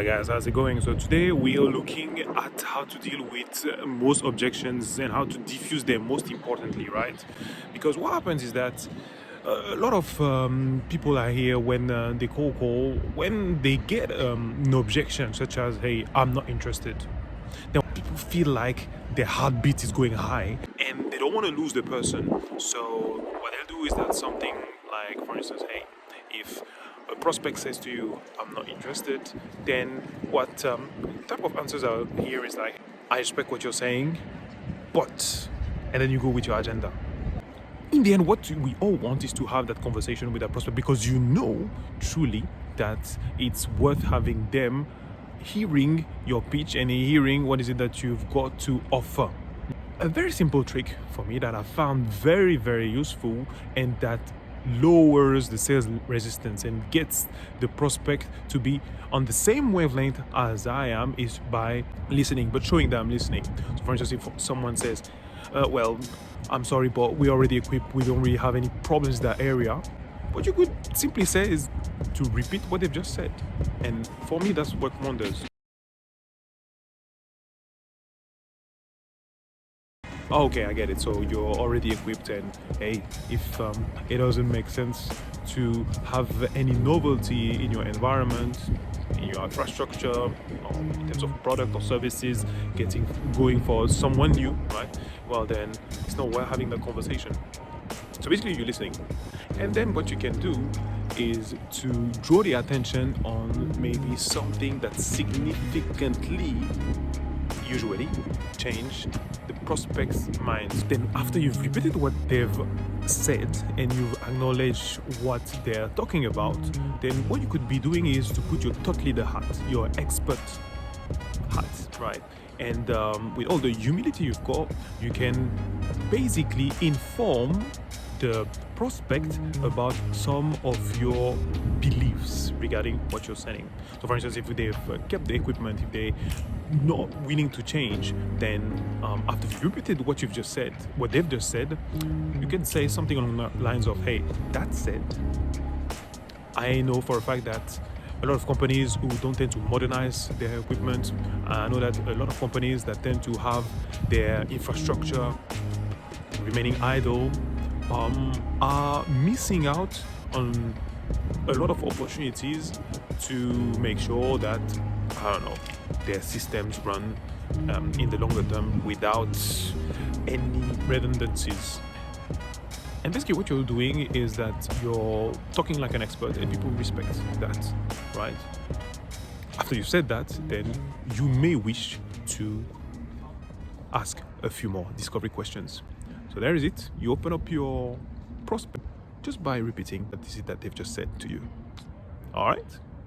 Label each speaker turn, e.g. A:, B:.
A: Hi guys, how's it going? So today we are looking at how to deal with most objections and how to diffuse them, most importantly, right? Because what happens is that a lot of people are here when they call, when they get an objection such as, hey, I'm not interested. Then people feel like their heartbeat is going high and they don't want to lose the person. So what they'll do is that something like, for instance, hey, if a prospect says to you, I'm not interested, then what type of answers are here is like, I respect what you're saying, but, and then you go with your agenda. In the end, what we all want is to have that conversation with that prospect because you know truly that it's worth having them hearing your pitch and hearing what is it that you've got to offer. A very simple trick for me that I found very, very useful and that lowers the sales resistance and gets the prospect to be on the same wavelength as I am is by listening, but showing that I'm listening. So for instance, if someone says, well, I'm sorry, but we're already equipped, we don't really have any problems in that area, what you could simply say is to repeat what they've just said. And for me, that's worked wonders. Okay, I get it. So you're already equipped, and hey, if it doesn't make sense to have any novelty in your environment, in your infrastructure, or in terms of product or services, going for someone new, right? Well, then it's not worth having that conversation. So basically, you're listening, and then what you can do is to draw the attention on maybe something that significantly usually change the prospect's minds. Then after you've repeated what they've said and you've acknowledged what they're talking about, then what you could be doing is to put your thought leader hat, your expert hat, right? And with all the humility you've got, you can basically inform the prospect about some of your beliefs regarding what you're selling. So for instance, if they've kept the equipment, if they're not willing to change, then after you've repeated what you've just said, what they've just said, you can say something along the lines of, hey, that said, I know for a fact that a lot of companies who don't tend to modernize their equipment, I know that a lot of companies that tend to have their infrastructure remaining idle are missing out on a lot of opportunities to make sure that, I don't know, their systems run in the longer term without any redundancies. And basically what you're doing is that you're talking like an expert and people respect that, right? After you've said that, then you may wish to ask a few more discovery questions. So there is it. You open up your prospect just by repeating that this is that they've just said to you. All right?